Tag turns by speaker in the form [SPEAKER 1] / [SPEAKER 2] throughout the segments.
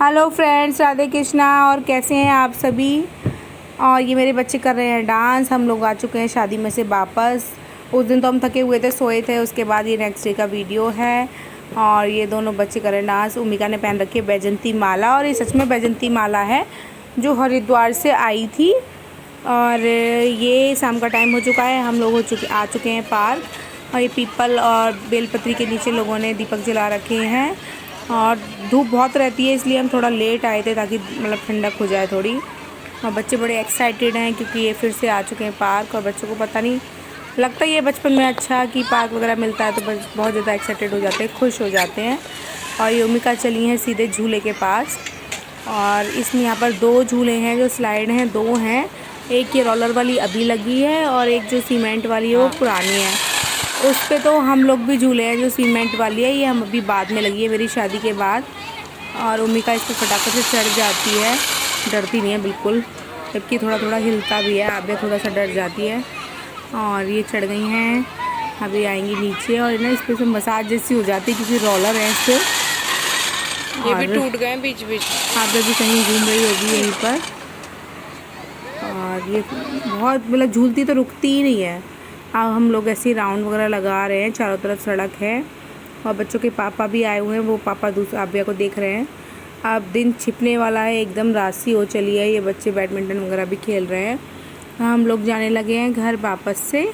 [SPEAKER 1] Hello friends, Radhe Krishna. और कैसे हैं आप सभी। और ये मेरे बच्चे कर रहे हैं डांस। हम लोग आ चुके हैं शादी में से वापस। उस दिन तो हम थके हुए थे, सोए थे। उसके बाद ये नेक्स्ट डे का वीडियो है। और ये दोनों बच्चे कर रहे हैं डांस। उमिका ने पहन रखी है बैजंती माला, और ये सच में बैजंती माला है जो हरिद्वार से आई थी। और ये शाम का टाइम हो चुका है, हम लोग आ चुके हैं पार्क। और ये पीपल और बेलपत्री के नीचे लोगों ने दीपक जला रखे हैं। और धूप बहुत रहती है, इसलिए हम थोड़ा लेट आए थे ताकि मतलब ठंडक हो जाए थोड़ी। और बच्चे बड़े एक्साइटेड हैं क्योंकि ये फिर से आ चुके हैं पार्क। और बच्चों को पता नहीं लगता ही है बचपन में अच्छा कि पार्क वगैरह मिलता है तो बस बहुत ज़्यादा एक्साइटेड हो जाते हैं, खुश हो जाते हैं। और ये उमिका चली हैं सीधे झूले के पास। और इसमें यहाँ पर 2 झूले हैं जो स्लाइड हैं, 2 हैं। एक ये रोलर वाली अभी लगी है और एक जो सीमेंट वाली है वो पुरानी है। उस पे तो हम लोग भी झूले हैं, जो सीमेंट वाली है ये हम अभी बाद में लगी है मेरी शादी के बाद। और उमिका इस पर फटाफट से चढ़ जाती है, डरती नहीं है बिल्कुल, जबकि थोड़ा थोड़ा हिलता भी है। आगे थोड़ा सा डर जाती है। और ये चढ़ गई हैं, अभी आएंगी नीचे। और ना इस पर से मसाज जैसी हो जाती है क्योंकि रोलर है इस पर।
[SPEAKER 2] ये भी टूट गए बीच बीच।
[SPEAKER 1] आप भी कहीं घूम रही होगी यहीं पर। और ये बहुत मतलब झूलती तो रुकती ही नहीं है। अब हम लोग ऐसे ही राउंड वगैरह लगा रहे हैं, चारों तरफ सड़क है। और बच्चों के पापा भी आए हुए हैं, वो पापा दूसरे आबिया को देख रहे हैं। अब दिन छिपने वाला है, एकदम रात सी हो चली है। ये बच्चे बैडमिंटन वगैरह भी खेल रहे हैं। हम लोग जाने लगे हैं घर वापस से।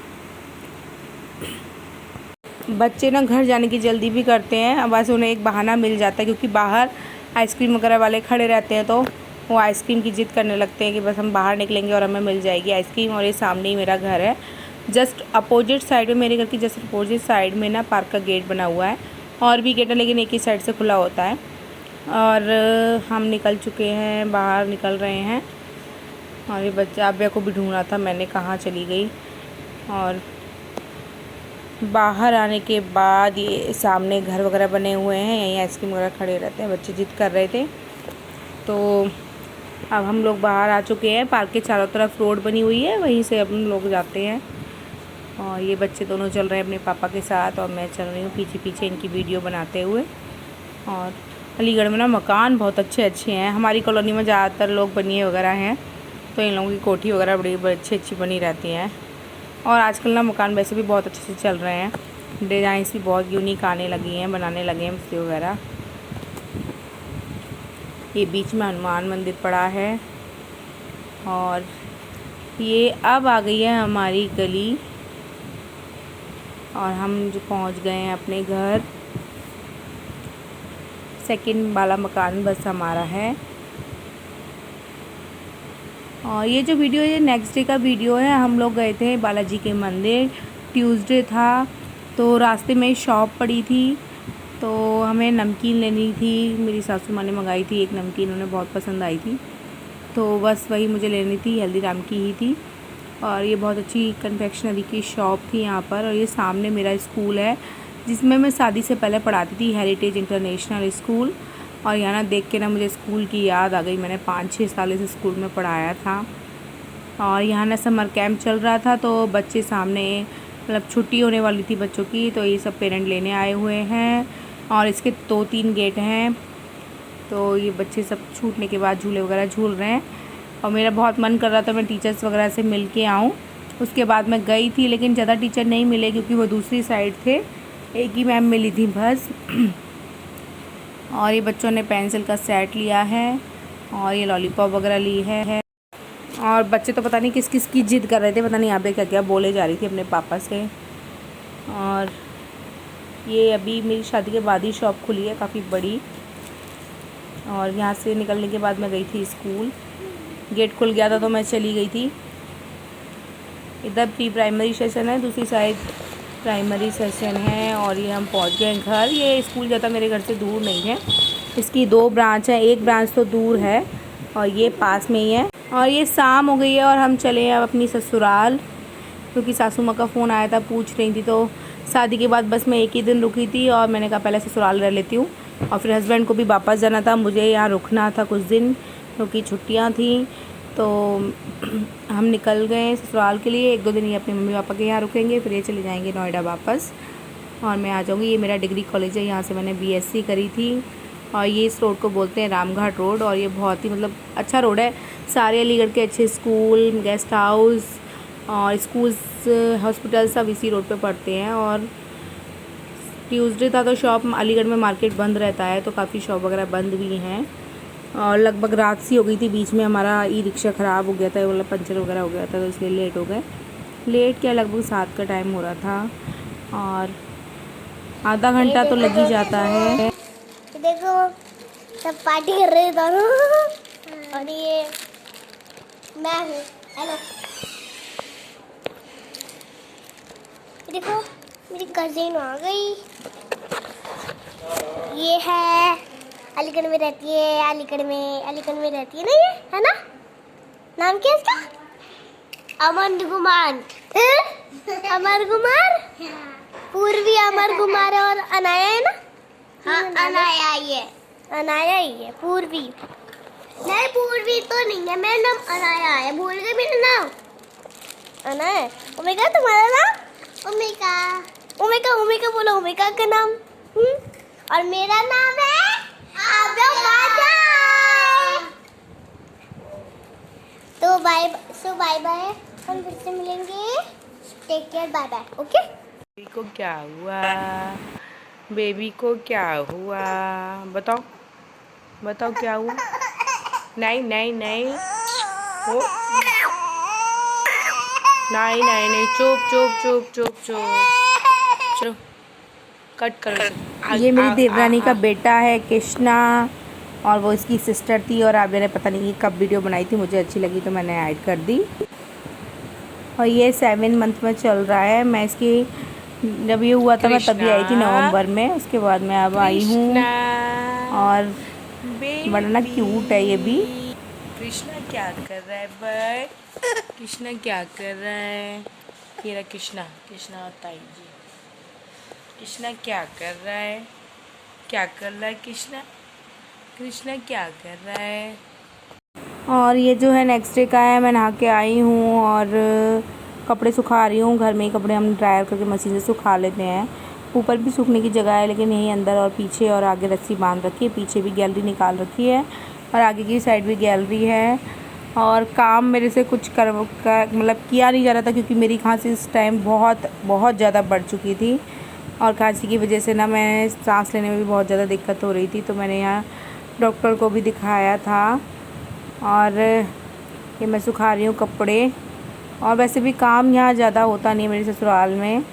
[SPEAKER 1] बच्चे ना घर जाने की जल्दी भी करते हैं, अब बस उन्हें एक बहाना मिल जाता है क्योंकि बाहर आइसक्रीम वगैरह वाले खड़े रहते हैं तो वो आइसक्रीम की जिद करने लगते हैं कि बस हम बाहर निकलेंगे और हमें मिल जाएगी आइसक्रीम। और ये सामने ही मेरा घर है, जस्ट अपोजिट साइड में, मेरे घर की जस्ट अपोजिट साइड में ना पार्क का गेट बना हुआ है। और भी गेट है लेकिन एक ही साइड से खुला होता है। और हम निकल चुके हैं, बाहर निकल रहे हैं। और ये बच्चा आबिया को भी ढूंढा था मैंने, कहाँ चली गई। और बाहर आने के बाद ये सामने घर वगैरह बने हुए हैं, यहीं आइसक्रीम वगैरह खड़े रहते हैं। बच्चे जिद कर रहे थे तो अब हम लोग बाहर आ चुके हैं। पार्क के चारों तरफ रोड बनी हुई है, वहीं से हम लोग जाते हैं। और ये बच्चे दोनों चल रहे हैं अपने पापा के साथ और मैं चल रही हूँ पीछे पीछे इनकी वीडियो बनाते हुए। और अलीगढ़ में ना मकान बहुत अच्छे अच्छे हैं। हमारी कॉलोनी में ज़्यादातर लोग बनिए वगैरह हैं तो इन लोगों की कोठी वगैरह बड़ी अच्छी अच्छी बनी रहती हैं। और आजकल ना मकान वैसे भी बहुत अच्छे से चल रहे हैं, डिज़ाइंस भी बहुत यूनिक आने लगी हैं, बनाने लगे हैं मिस्त्री वगैरह। ये बीच में हनुमान मंदिर पड़ा है। और ये अब आ गई है हमारी गली और हम जो पहुंच गए हैं अपने घर। सेकंड वाला मकान बस हमारा है। और ये जो वीडियो ये नेक्स्ट डे का वीडियो है। हम लोग गए थे बालाजी के मंदिर, ट्यूसडे था तो रास्ते में शॉप पड़ी थी तो हमें नमकीन लेनी थी। मेरी सासू माँ ने मंगाई थी एक नमकीन, उन्हें बहुत पसंद आई थी तो बस वही मुझे लेनी थी, हल्दीराम की ही थी। और ये बहुत अच्छी कन्फेक्शनरी की शॉप थी यहाँ पर। और ये सामने मेरा स्कूल है जिसमें मैं शादी से पहले पढ़ाती थी, हेरिटेज इंटरनेशनल स्कूल। और यहाँ ना देख के ना मुझे स्कूल की याद आ गई, मैंने 5-6 साल इस स्कूल में पढ़ाया था। और यहाँ ना समर कैंप चल रहा था तो बच्चे सामने मतलब छुट्टी होने वाली थी बच्चों की, तो ये सब पेरेंट लेने आए हुए हैं। और इसके 2-3 गेट हैं तो ये बच्चे सब छूटने के बाद झूले वगैरह झूल रहे हैं। और मेरा बहुत मन कर रहा था मैं टीचर्स वगैरह से मिल के आऊँ। उसके बाद मैं गई थी लेकिन ज़्यादा टीचर नहीं मिले क्योंकि वो दूसरी साइड थे, एक ही मैम मिली थी बस। और ये बच्चों ने पेंसिल का सेट लिया है और ये लॉलीपॉप वगैरह ली है। और बच्चे तो पता नहीं किस किस की जिद कर रहे थे, पता नहीं यहाँ पे क्या क्या बोले जा रही थी अपने पापा से। और ये अभी मेरी शादी के बाद ही शॉप खुली है, काफ़ी बड़ी। और यहाँ से निकलने के बाद मैं गई थी स्कूल, गेट खुल गया था तो मैं चली गई थी। इधर प्री प्राइमरी सेशन है, दूसरी साइड प्राइमरी सेशन है। और ये हम पहुँच गए घर। ये स्कूल ज़्यादा मेरे घर से दूर नहीं है, इसकी 2 ब्रांच हैं, एक ब्रांच तो दूर है और ये पास में ही है। और ये शाम हो गई है और हम चले हैं अब अपनी ससुराल क्योंकि सासू माँ का फ़ोन आया था, पूछ रही थी। तो शादी के बाद बस मैं एक ही दिन रुकी थी और मैंने कहा पहले ससुराल रह लेती हूँ। और फिर हस्बैंड को भी वापस जाना था, मुझे यहाँ रुकना था कुछ दिन क्योंकि छुट्टियाँ थी। तो हम निकल गए ससुराल के लिए। 1-2 दिन ये अपने मम्मी पापा के यहाँ रुकेंगे, फिर ये चले जाएंगे नोएडा वापस और मैं आ जाऊँगी। ये मेरा डिग्री कॉलेज है, यहाँ से मैंने BSc करी थी। और ये इस रोड को बोलते हैं रामघाट रोड। और ये बहुत ही मतलब अच्छा रोड है। सारे अलीगढ़ के अच्छे स्कूल, गेस्ट हाउस और स्कूल्स, हॉस्पिटल सब इसी रोड पे पड़ते हैं। और ट्यूसडे था तो शॉप अलीगढ़ में मार्केट बंद रहता है, तो काफ़ी शॉप वगैरह बंद भी हैं। और लगभग रात सी हो गई थी, बीच में हमारा ई रिक्शा ख़राब हो गया था, मतलब पंचर वगैरह हो गया था, तो इसलिए लेट हो गए। लेट क्या, लगभग 7 का टाइम हो रहा था और आधा घंटा तो लग ही जाता है।
[SPEAKER 2] देखो सब पार्टी कर रहे दोनों और ये मैं हूँ। हेलो, देखो मेरी कजिन आ गई। ये है अलीगढ़ में रहती है, अलीगढ़ में रहती है ना, ये है ना, नाम क्या है इसका? अमन कुमार। अमर कुमार, पूर्वी अमर कुमार और अनाया है ना? हाँ, अनाया ही है। अनाया ही है, पूर्वी नहीं, पूर्वी तो नहीं है, मेरा नाम अनाया है। भूल गए मेरा नाम? अनाया। ओमेगा तुम्हारा नाम? ओमेगा। ओमेगा ओमेगा बोलो, ओमेगा का नाम। और मेरा नाम है आब्रमादा। तो बाय बाय, हम फिर से मिलेंगे। Take care, bye bye, okay.
[SPEAKER 1] Baby को क्या हुआ? बेबी को क्या हुआ? बताओ बताओ क्या हुआ? नहीं नहीं नहीं, हो नहीं नहीं नहीं, चुप चुप चुप चुप चुप चुप, कट करो इसे। ये मेरी देवरानी का बेटा है कृष्णा, और वो इसकी सिस्टर थी। और आप मैंने पता नहीं कब वीडियो बनाई थी, मुझे अच्छी लगी तो मैंने ऐड कर दी। और ये 7 मंथ में चल रहा है। मैं इसकी जब ये हुआ था मैं तभी आई थी नवंबर में, उसके बाद मैं अब आई हूँ। और बड़ा ना क्यूट है ये भी। कृष्णा क्या कर रहा है बट? कृष्णा क्या कर रहा है? ये रहा कृष्णा, कृष्णा और ताई जी। कृष्णा क्या कर रहा है? क्या कर रहा है कृष्णा? कृष्णा क्या कर रहा है? और ये जो है नेक्स्ट डे का है। मैं नहा के आई हूँ और कपड़े सुखा रही हूँ। घर में ही कपड़े हम ड्रायर करके मशीन से सुखा लेते हैं। ऊपर भी सूखने की जगह है, लेकिन यहीं अंदर और पीछे और आगे रस्सी बांध रखी है। पीछे भी गैलरी निकाल रखी है और आगे की साइड भी गैलरी है। और काम मेरे से कुछ मतलब किया नहीं जा रहा था, क्योंकि मेरी खांसी इस टाइम बहुत ज़्यादा बढ़ चुकी थी। और खांसी की वजह से ना मैं सांस लेने में भी बहुत ज़्यादा दिक्कत हो रही थी। तो मैंने यहाँ डॉक्टर को भी दिखाया था। और ये मैं सुखा रही हूँ कपड़े। और वैसे भी काम यहाँ ज़्यादा होता नहीं है मेरे ससुराल में,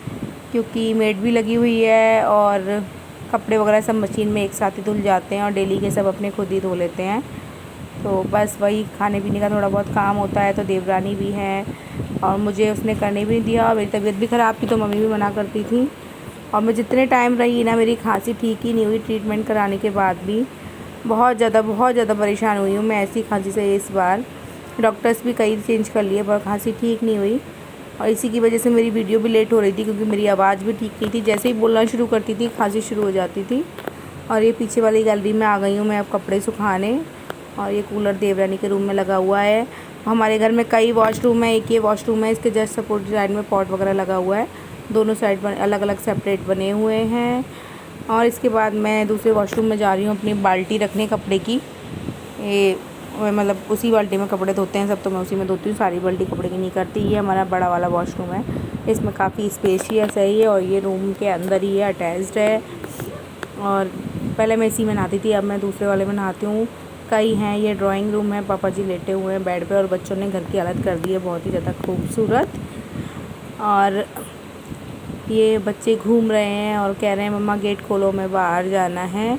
[SPEAKER 1] क्योंकि मेड भी लगी हुई है और कपड़े वगैरह सब मशीन में एक साथ ही धुल जाते हैं और डेली के सब अपने खुद ही धो लेते हैं। तो बस वही खाने पीने का थोड़ा बहुत काम होता है। तो देवरानी भी है और मुझे उसने करने भी नहीं दिया। और मेरी तबीयत भी ख़राब थी तो मम्मी भी मना करती थी। और मैं जितने टाइम रही ना, मेरी खांसी ठीक ही नहीं हुई। ट्रीटमेंट कराने के बाद भी बहुत ज़्यादा परेशान हुई हूँ मैं ऐसी खांसी से। इस बार डॉक्टर्स भी कई चेंज कर लिए पर खांसी ठीक नहीं हुई। और इसी की वजह से मेरी वीडियो भी लेट हो रही थी, क्योंकि मेरी आवाज़ भी ठीक नहीं थी। जैसे ही बोलना शुरू करती थी खांसी शुरू हो जाती थी। और ये पीछे वाली गैलरी में आ गई हूँ मैं अब कपड़े सुखाने। और ये कूलर देवरानी के रूम में लगा हुआ है। हमारे घर में कई वॉशरूम है, एक ये वॉशरूम है, इसके जस्ट सपोर्ट साइड में पॉट वगैरह लगा हुआ है। दोनों साइड अलग अलग सेपरेट बने हुए हैं। और इसके बाद मैं दूसरे वॉशरूम में जा रही हूँ अपनी बाल्टी रखने कपड़े की। ये मतलब उसी बाल्टी में कपड़े धोते हैं सब, तो मैं उसी में धोती हूँ। सारी बाल्टी कपड़े की नहीं करती। ये हमारा बड़ा वाला वॉशरूम है, इसमें काफ़ी स्पेशियस है ये। और ये रूम के अंदर ही है, अटैच्ड है। और पहले मैं इसी में नहाती थी, अब मैं दूसरे वाले में नहाती हूँ। कई हैं। ये ड्राइंग रूम है, पापा जी लेटे हुए हैं बेड पे और बच्चों ने घर की हालत कर दी है बहुत ही ज़्यादा खूबसूरत। और ये बच्चे घूम रहे हैं और कह रहे हैं मम्मा गेट खोलो, मैं बाहर जाना है।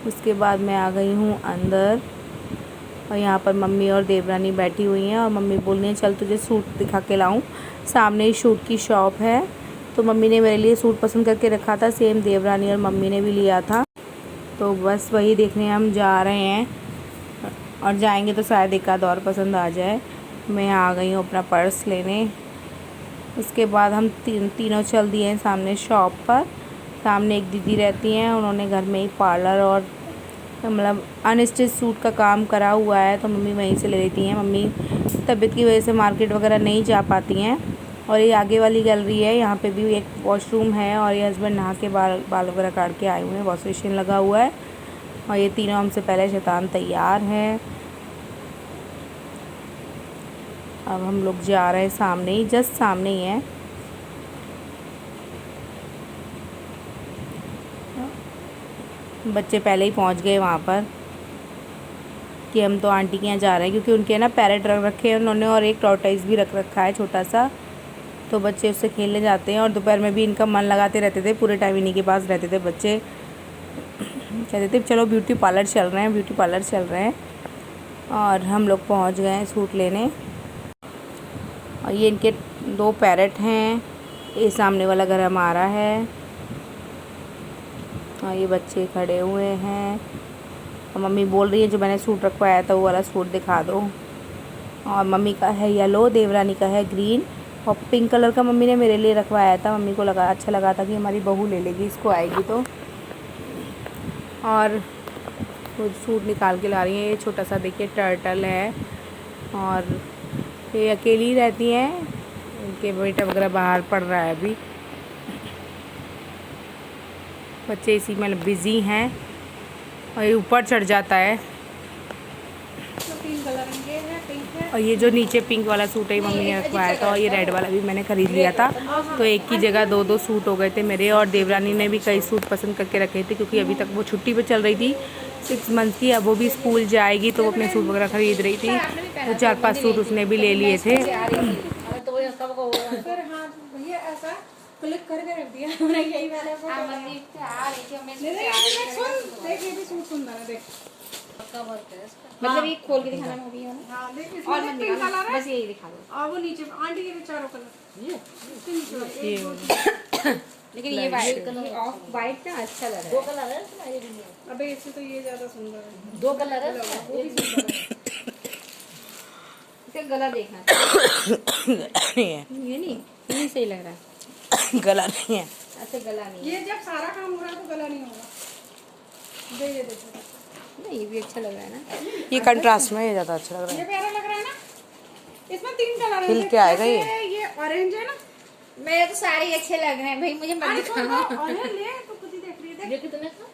[SPEAKER 1] उसके बाद मैं आ गई हूँ अंदर और यहाँ पर मम्मी और देवरानी बैठी हुई हैं। और मम्मी बोल रही हैं चल तुझे सूट दिखा के लाऊं। सामने ही सूट की शॉप है, तो मम्मी ने मेरे लिए सूट पसंद करके रखा था। सेम देवरानी और मम्मी ने भी लिया था, तो बस वही देखने हम जा रहे हैं। और जाएंगे तो शायद एक आध और पसंद आ जाए। मैं यहाँ आ गई हूँ अपना पर्स लेने। उसके बाद हम तीनों चल दिए हैं सामने शॉप पर। सामने एक दीदी रहती हैं, उन्होंने घर में ही पार्लर और मतलब अनस्टिच सूट का काम करा हुआ है, तो मम्मी वहीं से ले लेती हैं। मम्मी तबीयत की वजह से मार्केट वगैरह नहीं जा पाती हैं और ये आगे वाली गैलरी है, यहाँ पे भी एक वॉशरूम है और ये हस्बैंड नहा के बाल वगैरह काट के आए हुए हैं, वॉश बेसिन लगा हुआ है और ये तीनों हमसे पहले शैतान तैयार हैं। अब हम लोग जा रहे हैं सामने ही, जस्ट सामने ही है। बच्चे पहले ही पहुंच गए वहाँ पर कि हम तो आंटी के यहाँ जा रहे हैं, क्योंकि उनके ना पैरेट रख रखे हैं उन्होंने और एक टॉर्टोइस भी रख रखा है छोटा सा, तो बच्चे उससे खेलने जाते हैं। और दोपहर में भी इनका मन लगाते रहते थे, पूरे टाइम इन्हीं के पास रहते थे बच्चे। कहते थे चलो ब्यूटी पार्लर चल रहे हैं, ब्यूटी पार्लर चल रहे हैं। और हम लोग पहुँच गए हैं सूट लेने। और ये इनके 2 पैरेट हैं, ये सामने वाला घर हमारा है और ये बच्चे खड़े हुए हैं। और मम्मी बोल रही है जो मैंने सूट रखवाया था वो वाला सूट दिखा दो। और मम्मी का है येलो, देवरानी का है ग्रीन और पिंक कलर का मम्मी ने मेरे लिए रखवाया था। मम्मी को लगा अच्छा लगा था कि हमारी बहू ले लेगी इसको आएगी तो। और वो सूट निकाल के ला रही हैं। ये छोटा सा देखिए टर्टल है और ये अकेली रहती हैं, उनके बेटा वगैरह बाहर पढ़ रहा है अभी। बच्चे इसी में बिज़ी हैं और ये ऊपर चढ़ जाता है। और ये जो नीचे पिंक वाला सूट है मम्मी ने रखवाया था और ये रेड वाला भी मैंने ख़रीद लिया था, तो एक की जगह 2-2 सूट हो गए थे मेरे। और देवरानी ने भी कई सूट पसंद करके रखे थे, क्योंकि अभी तक वो छुट्टी पे चल रही थी 6 मंथ की। अब वो भी स्कूल जाएगी तो वो अपने सूट वगैरह ख़रीद रही थी, तो 4-5 सूट उसने भी ले लिए थे।
[SPEAKER 3] क्लिक करके रख दिया हमने, यही वाला फोटो मतलब ये खोल के दिखाना मूवी है ना। हां देखिए और मत निकालो, बस यही दिखा दो। और वो नीचे आंटी के चारों कलर ये लेकिन ये वाइट कलर ऑफ वाइट ना अच्छा लग रहा है। 2 कलर है इसमें, ये भी है। अबे इससे तो ये ज्यादा सुंदर है। 2 कलर है, वो भी सुंदर है। इसका गला देखना ये नहीं सही लग रहा है।
[SPEAKER 1] गला नहीं है,
[SPEAKER 3] अच्छा गला नहीं। ये जब सारा काम हो रहा है तो गला नहीं होगा। ये देखो नहीं, ये भी अच्छा लग रहा है ना।
[SPEAKER 1] ये कंट्रास्ट में ये ज़्यादा अच्छा लग रहा
[SPEAKER 3] ये
[SPEAKER 1] है।
[SPEAKER 3] प्यारा लग रहा है ना। इसमें 3 कलर हैं।
[SPEAKER 1] खिल के आएगा ये
[SPEAKER 3] ऑरेंज है ना। मेरे तो सारे अच्छे लग रहे हैं भाई, मुझे मत दिखाना। और ले तो खुद ही देख रही है। देख कितने का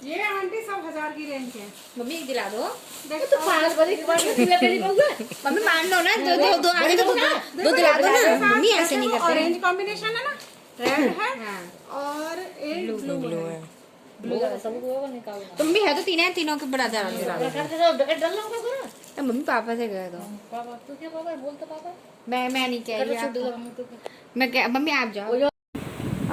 [SPEAKER 3] ये आंटी सब 1000 की रेंज के हैं। मम्मी दिला दो। देखो तो 5 बजे के बाद दिला कर दूंगा। मम्मी मान लो ना, दो आने दो ना, दो दिला दो ना। मम्मी ऐसे नहीं करते। ऑरेंज कॉम्बिनेशन है ना, रेड है और एक ब्लू है। ब्लू सबको निकालो। तो मम्मी है तो 3 है, तीनों के बड़ा दिला दो। मम्मी पापा से कह दो। पापा तू क्या पापा बोलता पापा? मैं नहीं कह रही। मैं क्या मम्मी आप जाओ।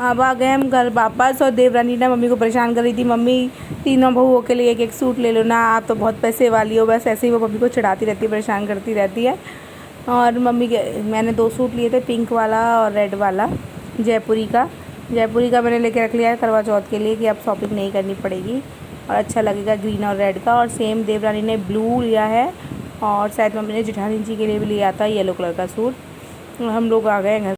[SPEAKER 1] अब आ गए हम घर वापस और देवरानी ने मम्मी को परेशान कर रही थी, मम्मी तीनों बहुओं के लिए एक सूट ले लो ना, आप तो बहुत पैसे वाली हो। बस ऐसे ही वो मम्मी को चिढ़ाती रहती है, परेशान करती रहती है। और मम्मी के मैंने 2 सूट लिए थे, पिंक वाला और रेड वाला, जयपुरी का मैंने लेके रख लिया है करवा चौथ के लिए कि अब शॉपिंग नहीं करनी पड़ेगी और अच्छा लगेगा ग्रीन और रेड का। और सेम देवरानी ने ब्लू लिया है और शायद मम्मी ने जेठानी जी के लिए भी लिया था येलो कलर का सूट। हम लोग आ गए घर,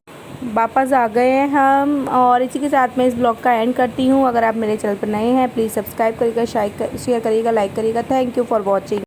[SPEAKER 1] वापस आ गए हैं हम। और इसी के साथ मैं इस ब्लॉग का एंड करती हूँ। अगर आप मेरे चैनल पर नए हैं प्लीज़ सब्सक्राइब करिएगा, शेयर करिएगा, लाइक करिएगा। Thank you for watching.